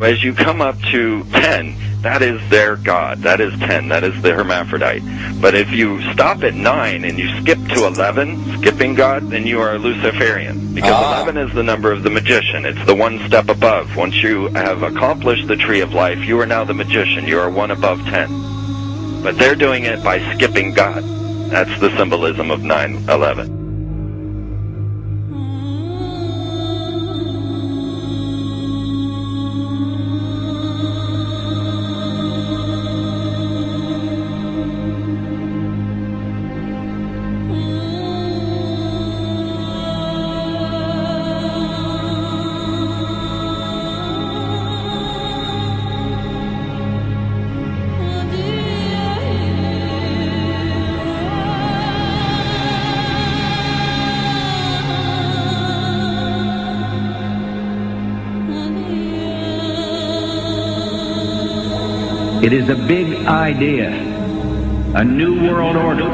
As you come up to 10, that is their God. That is 10. That is the hermaphrodite. But if you stop at 9 and you skip to 11, skipping God, then you are a Luciferian. Because 11 is the number of the magician. It's the one step above. Once you have accomplished the tree of life, you are now the magician. You are one above 10. But they're doing it by skipping God. That's the symbolism of 9/11. It is a big idea, a new world order.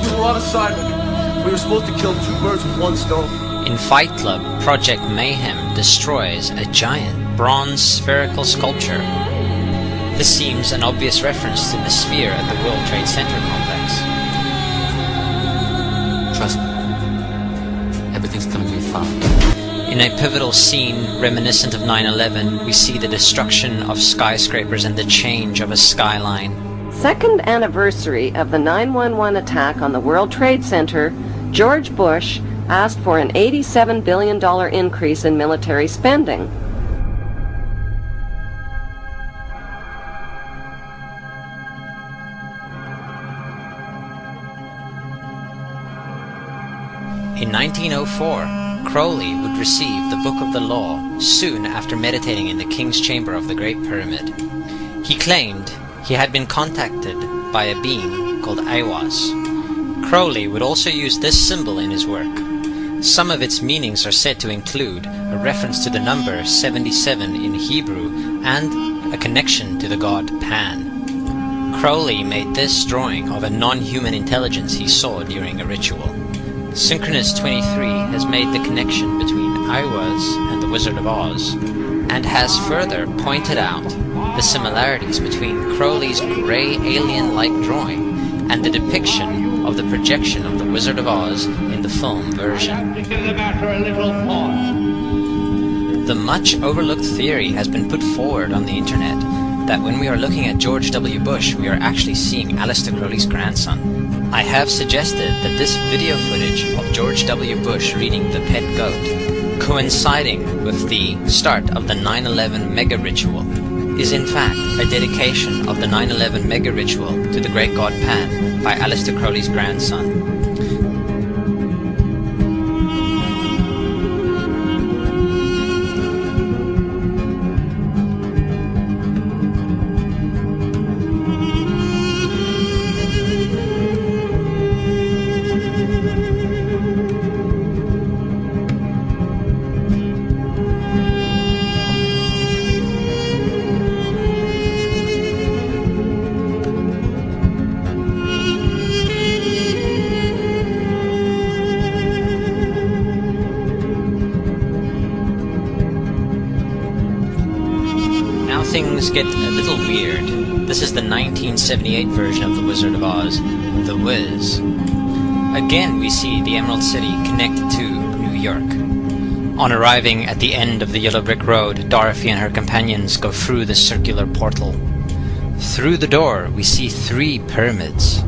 We were on assignment. We were supposed to kill 2 birds with 1 stone. In Fight Club, Project Mayhem destroys a giant bronze spherical sculpture. This seems an obvious reference to the sphere at the World Trade Center complex. Trust me. Everything's gonna be fine. In a pivotal scene reminiscent of 9/11, we see the destruction of skyscrapers and the change of a skyline. Second anniversary of the 9/11 attack on the World Trade Center, George Bush asked for an $87 billion increase in military spending. In 1904, Crowley would receive the Book of the Law soon after meditating in the King's Chamber of the Great Pyramid. He claimed he had been contacted by a being called Aiwass. Crowley would also use this symbol in his work. Some of its meanings are said to include a reference to the number 77 in Hebrew and a connection to the god Pan. Crowley made this drawing of a non-human intelligence he saw during a ritual. Synchronous 23 has made the connection between Aiwass and the Wizard of Oz, and has further pointed out the similarities between Crowley's grey alien-like drawing and the depiction of the projection of the Wizard of Oz in the film version. The much overlooked theory has been put forward on the internet that when we are looking at George W. Bush, we are actually seeing Aleister Crowley's grandson. I have suggested that this video footage of George W. Bush reading The Pet Goat, coinciding with the start of the 9/11 mega ritual, is in fact a dedication of the 9/11 mega ritual to the great god Pan by Aleister Crowley's grandson. Things get a little weird. This is the 1978 version of The Wizard of Oz, The Wiz. Again, we see the Emerald City connected to New York. On arriving at the end of the Yellow Brick Road, Dorothy and her companions go through the circular portal. Through the door, we see 3 pyramids.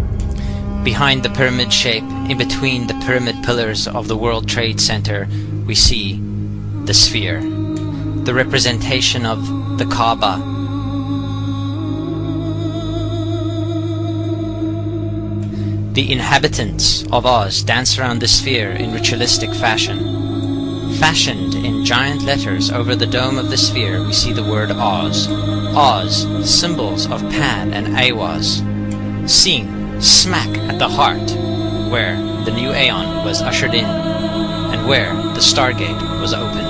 Behind the pyramid shape, in between the pyramid pillars of the World Trade Center, we see the sphere, the representation of the Kaaba. The inhabitants of Oz dance around the sphere in ritualistic fashion. Fashioned in giant letters over the dome of the sphere, we see the word Oz. Oz, symbols of Pan and Aiwass, seen smack at the heart where the new Aeon was ushered in. and where the Stargate was opened.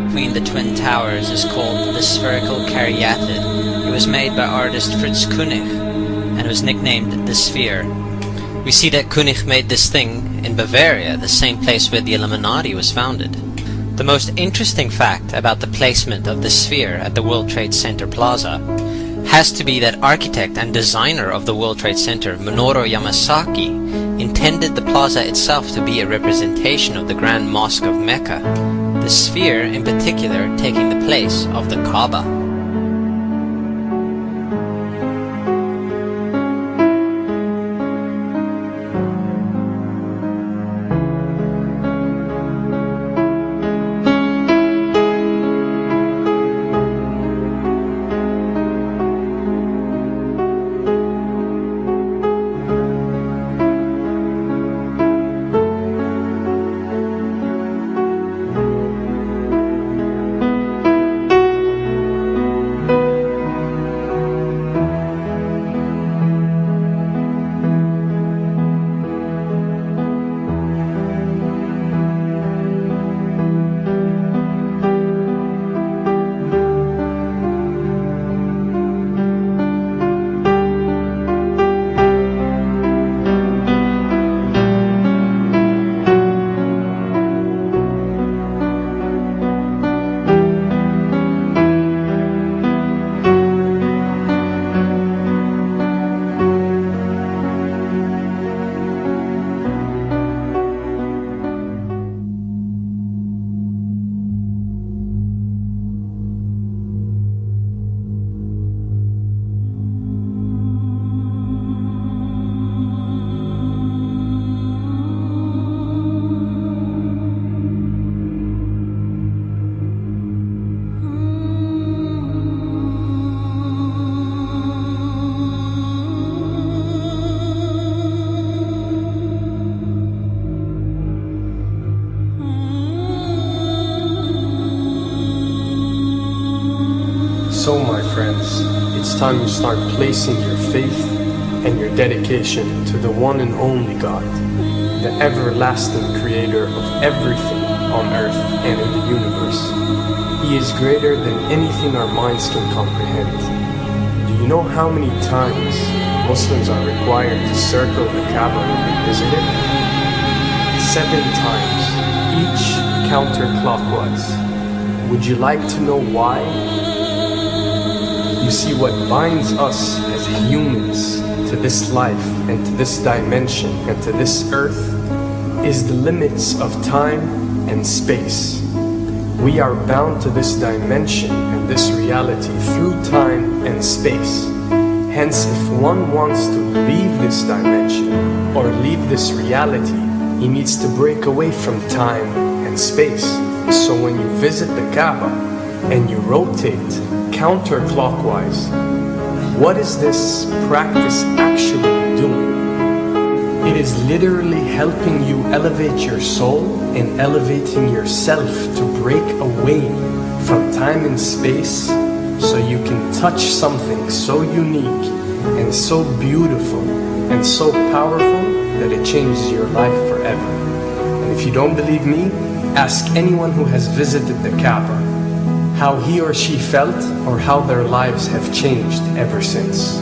Between the Twin Towers is called the Spherical Caryatid. It was made by artist Fritz Koenig and was nicknamed the Sphere. We see that Koenig made this thing in Bavaria, the same place where the Illuminati was founded. The most interesting fact about the placement of the sphere at the World Trade Center Plaza has to be that architect and designer of the World Trade Center, Minoru Yamasaki, intended the plaza itself to be a representation of the Grand Mosque of Mecca, the sphere in particular taking the place of the Kaaba. So, my friends, it's time you start placing your faith and your dedication to the one and only God, the everlasting creator of everything on earth and in the universe. He is greater than anything our minds can comprehend. Do you know how many times Muslims are required to circle the Kaaba when they visit it? 7 times, each counterclockwise. Would you like to know why? You see, what binds us as humans to this life and to this dimension and to this earth is the limits of time and space. We are bound to this dimension and this reality through time and space. Hence, if one wants to leave this dimension or leave this reality, he needs to break away from time and space. So when you visit the Kaaba and you rotate counterclockwise, what is this practice actually doing? It is literally helping you elevate your soul and elevating yourself to break away from time and space so you can touch something so unique and so beautiful and so powerful that it changes your life forever. And if you don't believe me, ask anyone who has visited the Kaaba how he or she felt or how their lives have changed ever since.